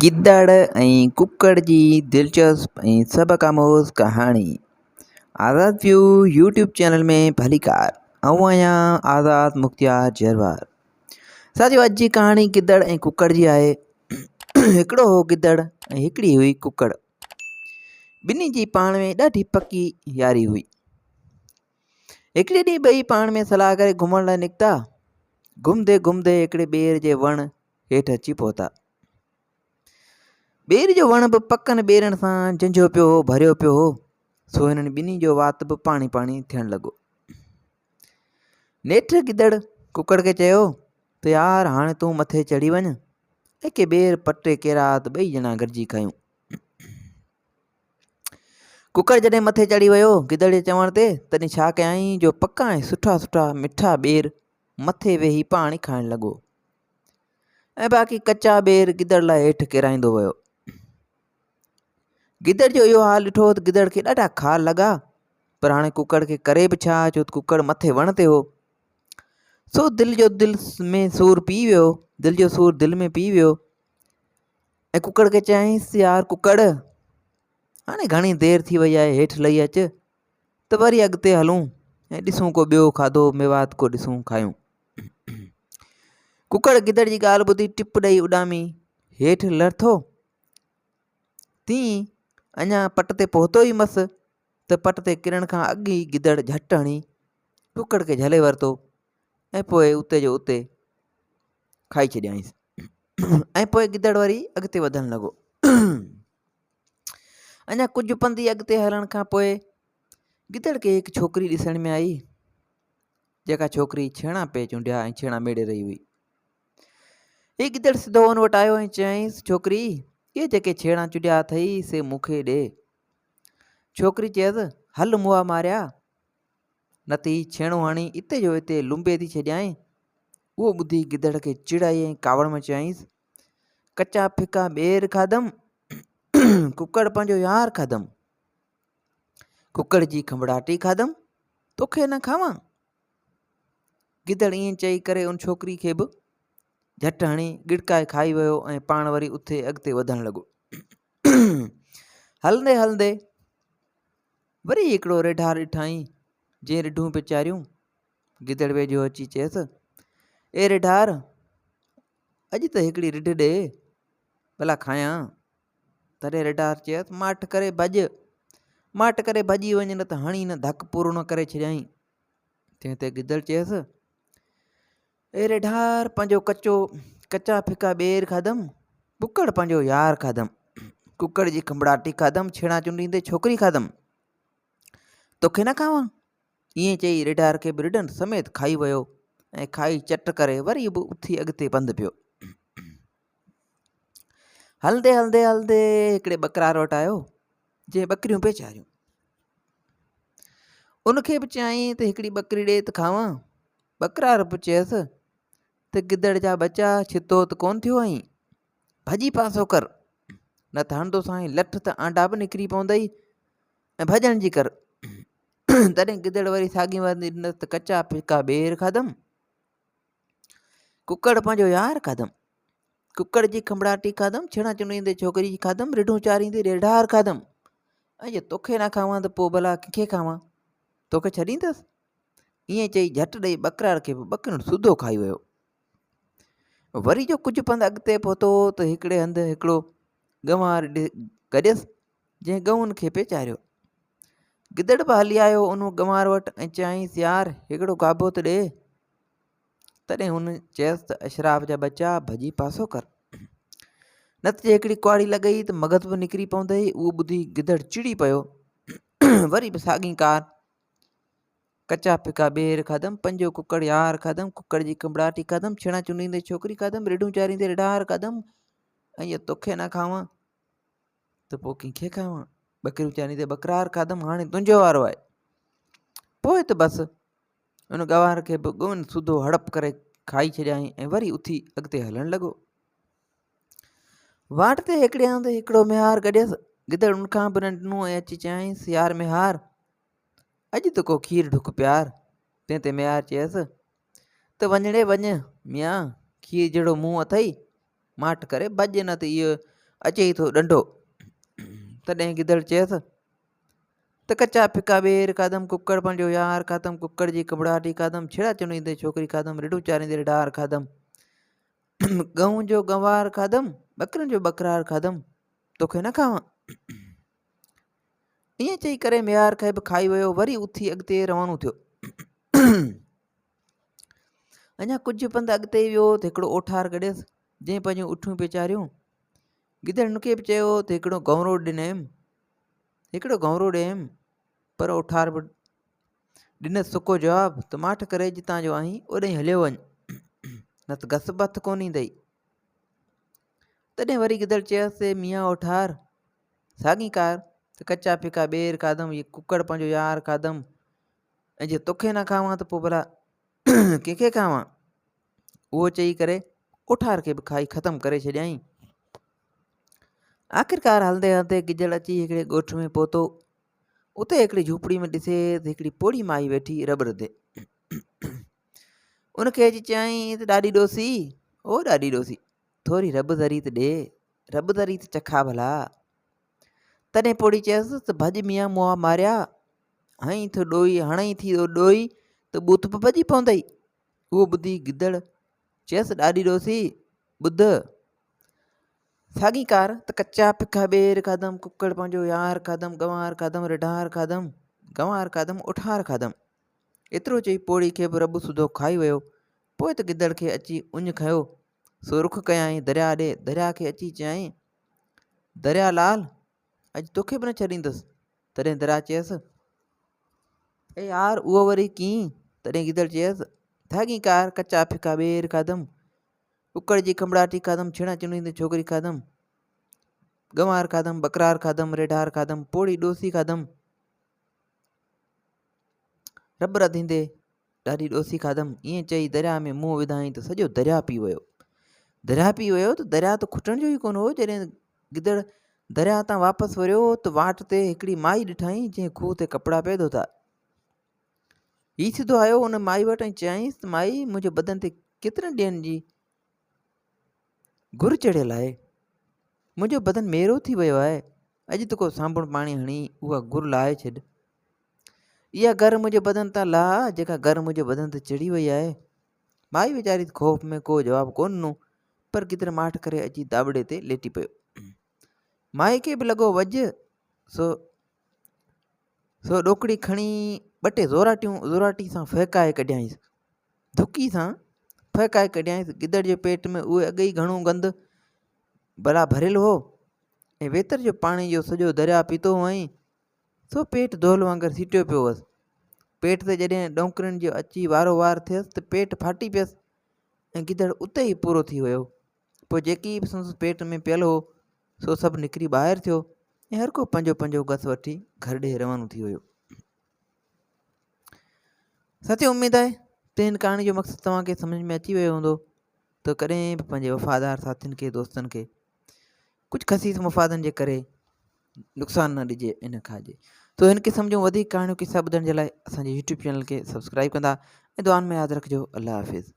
गिद्धड़ ऐं कुकड़ जी दिलचस्प ऐं सबक़ामोज़ कहाणी। आज़ाद व्यू यूट्यूब चैनल में भलीकार। आऊं आहियां आज़ाद मुख्तियार जरवार। साथियों, अॼु जी कहाणी गिद्धड़ ऐं कुकड़ जी आहे। हिकिड़ो हो गिद्धड़ ऐं हिकिड़ी हुई कुकड़। ॿिन्ही जी पाण में ॾाढी पकी यारी हुई। हिकिड़े ॾींहुं ॿई पाण में सलाह करे घुमण लाइ निकिता। घुमंदे घुमंदे हिकिड़े ॿेर जे वण हेठि अची पहुता। ॿेर जो वण बि पकनि ॿेरनि सां झंझो पियो हो, भरियो पियो हो, सो हिननि ॿिन्ही जो वात बि पाणी पाणी थियणु लॻो। नेठि गिद्धड़ कुकड़ खे चयो त यार, हाणे तूं मथे चढ़ी वञ ऐं के ॿेर पटे केरा त ॿई ॼणा गॾिजी खायूं। कुकड़ जॾहिं मथे चढ़ी वियो गिद्धड़ जे चवण ते, तॾहिं छा कयईं जो पका ऐं सुठा सुठा मिठा ॿेर मथे वेही पाणी खाइणु लॻो ऐं बाक़ी कचा ॿेर गिद्धड़ लाइ हेठि किराईंदो वियो। गिद्धड़ जो इहो हाल ॾिठो त गिद्धड़ खे ॾाढा खार लॻा, पर हाणे कुकड़ खे करे बि छा, छो त कुकड़ मथे वण ते हो। सो दिल में सूर पी वियो, दिल जो सूर दिल में पी वियो ऐं कुकड़ खे चयईंसि, यार कुकड़, हाणे घणी देरि थी वई आहे, हेठि लही अच त वरी अॻिते हलूं ऐं ॾिसूं को ॿियो खाधो मेवात को ॾिसूं खायूं। कुकड़ गिद्धड़ जी ॻाल्हि ॿुधी टिप ॾेई उॾामी हेठि लथो। तीअं अञा पट ते पहुतो ई मस त पट ते किरण खां अॻु ई गिद्धड़ झटि हणी कुकड़ खे झले वरितो ऐं पोइ उते जो उते खाई छॾियईंसि। ऐं पोइ गिद्धड़ वरी अॻिते वधणु लॻो। अञा कुझु पंध अॻिते हलण खां पोइ गिद्धड़ खे हिकु छोकिरी ॾिसण में आई, जेका छोकिरी छेणा पे चूंडिया ऐं छेणा मेड़े रही हुई। हीउ गिद्धड़ सिधो हुन वटि आयो ऐं चयईंसि, छोकिरी, इहे जेके छेणा चुॾिया अथई से मूंखे ॾे। छोकिरी चयसि, हल मुआ मारिया, न त ही छेणो हणी इते जो इते लुंबे थी छॾियां। उहो ॿुधी गिद्धड़ खे चिड़ आई ऐं कावड़ में चयईंसि, कचा फिका ॿेर खाधमि, कुकड़ पंहिंजो यार खाधमि, कुकड़ जी खंभड़ाटी खाधमि, तोखे न खावां। गिद्धड़ ईअं चई करे उन छोकिरी खे बि झटि हणी गिड़काए खाई वियो ऐं पाण वरी उथे अॻिते वधणु लॻो। हलंदे हलंदे वरी हिकिड़ो रेढार ॾिठाई, जंहिं रिढूं पिचारियूं। गिद्धड़ वेझो अची चयसि, ए रेढार, अॼु त हिकिड़ी रिढ ॾे, भला खायां। तॾहिं रेढार चयसि, माठ करे भॼ, माठ करे भॼी वञ, न त हणी न धक पूरो न करे छॾियईं। तंहिं ते गिद्धड़ चयसि, ए रेढार, पंहिंजो कचा फिका ॿेर खाधमि, कुकड़ पंहिंजो यार खाधमि, कुकड़ जी खंभड़ाटी खाधमि, छेणा चुंडींदे छोकिरी खाधमि, तोखे न खावां। ईअं चई रेढार खे बि रिढनि समेत खाई वियो ऐं खाई चट करे वरी बि उथी अॻिते पंधु पियो। हलंदे हलंदे हलंदे हिकिड़े बकरार वटि आयो, जंहिं ॿकरियूं पेचारियूं। उनखे बि चयईं त हिकिड़ी ॿकरी ॾे त खावां। बकरार बि चयसि त गिद्धड़ जा बचा, छितो त कोन थियो आहीं, भॼी पासो कर, न त हणंदो साईं लठ त आंडा बि निकिरी पवंदई ऐं भॼण जी कर। तॾहिं गिद्धड़ वरी साॻी वरी ॾिनसि त कचा फिका ॿेर खाधमि, कुकड़ पंहिंजो यार खाधमि, कुकड़ जी खंभड़ाटी खाधमि, छेणा चुनींदे छोकिरी जी खाधमि, रिढूं चारींदे रेढार खाधमि, ऐं जे तोखे न खावां त पोइ भला कंहिंखे खावां, तोखे छॾींदसि। ईअं चई झटि ॾेई बकरार खे बि ॿकरियुनि सुधो खाई वियो। वरी जो कुझु पंधु अॻिते पहुतो त हिकिड़े हंधि हिकिड़ो गंवार गॾियसि, जंहिं गऊंनि खे पेचारियो। गिद्धड़ बि हली आयो उन गंवार वटि ऐं चयईंसि, यार, हिकिड़ो गाभो त ॾे। तॾहिं हुन चयसि त अशराफ जा बचा, भॼी पासो कर, न त हिकिड़ी कुआड़ी लॻई त मगज़ बि निकिरी पवंदई। उहो ॿुधी गिद्धड़ चिड़ी पियो। वरी बि साॻी कार, कचा फिका ॿेर खाधमि, पंहिंजो कुकड़ यार खाधमि, कुकड़ जी खंभड़ाटी खाधमि, छेणा चुनींदे छोकिरी खाधमि, रिढूं चारींदे रेढार खाधमि, ऐं जे तोखे न खावां त पोइ कंहिंखे खावां, ॿकरियूं चारींदे बकरार खाधमि, हाणे तुंहिंजो वारो आहे। पोइ त बसि उन गंवार खे बि ॻुन सुधो हड़प करे खाई छॾियईं ऐं वरी उथी अॻिते हलणु लॻो। वाट ते हिकिड़े हंधि हिकिड़ो मेहार गॾियसि। गिद्धड़ उनखां बि न ॾिनो ऐं अची चयईंसि, यार मेहार, अॼु त को खीर ढुक प्यार। तंहिं ते मेहार चयसि त वञड़े वञ मियां, खीर जहिड़ो मुंहुं अथई, माठ करे भॼ, न त इहो अचे थो डंडो। तॾहिं गिदड़ चयसि त कचा फिका ॿेर खाधमि, कुकड़ पंहिंजो यार खाधमि, कुकड़ जी कबड़ाटी खाधमि, छेड़ा चुनींदे छोकिरी खाधमि, रिढूं चारींदे रिढार खाधमि, गऊं जो गंवार खाधमि, ॿकरनि जो ॿकरार खाधमि, तोखे न खावां। ईअं चई करे म्यार खे बि खाई वियो, वरी उथी अॻिते रवानो थियो। अञा कुझु पंधु अॻिते वियो त हिकिड़ो ओठार गॾियसि, जंहिं पंहिंजूं उठियूं पेचारियूं। गिदड़ हुनखे बि चयो त हिकिड़ो गौरो ॾिनईं, पर ओठार बि ॾिनसि सुको जवाबु त माठ करे जितां जो आहीं ओॾे हलियो वञ, न त घस बथ कोन ईंदई। तॾहिं वरी गिदड़ चयसि मियां ओठार साॻी कार त कचा फिका ॿेर खाधमि, कुकड़ पंहिंजो यार खाधमि, ऐं जे तोखे न खावां त पोइ भला कंहिंखे खावां। उहो चई करे ओठार खे बि खाई ख़तमु करे छॾियईं। आख़िरकार हलंदे हलंदे गिदड़ अची हिकिड़े ॻोठ में पहुतो। उते हिकिड़ी झूपड़ी में ॾिसे त हिकिड़ी पोड़ी माई वेठी रॿड़ ते। उनखे अची चयईं त ॾाढी ॾोसी, ओ ॾाढी ॾोसी, थोरी रॿ धरी त ॾे, रॿ धरी त चखा भला। तॾहिं पोड़ी चयसि त भॼ मियां मुआ मारिया, हई थो ॾोई, हणई थी ॾोई त बूथ भॼी पवंदई। उहो ॿुधी गिदड़ चयसि ॾाढी ॾोसी ॿुध, साॻी कार त कचा फिका ॿेर खाधमि, कुकड़ पंहिंजो यार खाधमि, गंवार खाधमि, रिढार खाधमि, गंवार खाधमि, ओठार खाधमि। एतिरो चई पोड़ी खे बि रॿ सुधो खाई वियो। पोइ त गिदड़ खे अची उञ खयो, सो रुख कयाईं दरिया ॾे। दरिया खे अची चयाईं दरिया लाल, अॼु तोखे बि न छॾींदुसि। तॾहिं दरिया चयसि ए यार उहो वरी कीअं? तॾहिं गिदड़ चयसि साॻी कार कचा फिका ॿेर खाधमि, कुकड़ जी खंभड़ाटी खाधमि, छेणा चुनींदे छोकिरी खाधमि, गंवार खाधमि, ॿकरार खाधमि, रिढार खाधमि, पोड़ी ॾोसी खाधमि, रॿ रधींदे ॾाढी ॾोसी खाधमि। ईअं चई दरिया में मुंहुं विधाईं त सॼो दरिया पी वियो। दरिया पी वियो त दरिया त खुटण जो ई कोन हो। जॾहिं गिदड़ दरिया तां वापसि वरियो त वाट ते हिकिड़ी माई ॾिठाईं जंहिं खूह ते कपिड़ा पिए धोता। हीउ सिधो आयो उन माई वटि ऐं चयाईंसि त माई मुंहिंजे बदन ते केतिरनि ॾींहंनि जी घुर चढ़ियल आहे, मुंहिंजो बदन मेरो थी वियो आहे, अॼु त को साबुण पाणी हणी उहा घुर लाहे छॾ। इहा घर मुंहिंजे बदन तां लाह जेका घर मुंहिंजे बदन ते चढ़ी वई आहे। माई वीचारी ख़ौफ़ में को जवाबु कोन ॾिनो, पर गिदड़ माठ करे अची दाबड़े ते लेटी पियो। माई खे बि लॻो वॼ, सो ॾोकड़ी खणी ॿ टे ज़ोराटी सां फहिकाए कढियाईंसि, धुकी सां फहिकाए कढियाईंसि। गिदड़ जे पेट में उहे अॻे ई घणो गंद भला भरियलु हो ऐं वेतर जो पाणी जो सॼो दरिया पीतो हुअईं, सो पेट धोल वांगुरु सीटियो पियो हुअसि। पेट ते जॾहिं ॾोंकड़ियुनि जो अची वारो वार थियसि त पेट फाटी पियसि ऐं गिदड़ उते ई पूरो थी वियो। पोइ जेकी बि संदसि पेट में पियल हो सो सभु निकिरी ॿाहिरि थियो ऐं हर को पंहिंजो पंहिंजो गस वठी घर ॾे रवानो थी वियो। साथियों, उमेदु आहे त हिन कहाणी जो मक़सदु तव्हांखे सम्झ में अची वियो हूंदो त कॾहिं बि पंहिंजे वफ़ादार साथियुनि खे, दोस्तनि खे कुझु ख़सीस मुफ़ादनि जे करे नुक़सानु न ॾिजे, इन खां तो हिन क़िस्म जूं वधीक कहाणियूं किसा ॿुधण जे लाइ असांजे यूट्यूब चैनल खे सब्सक्राइब कंदा ऐं दुआनि में यादि रखिजो। अल्लाह हाफ़िज़।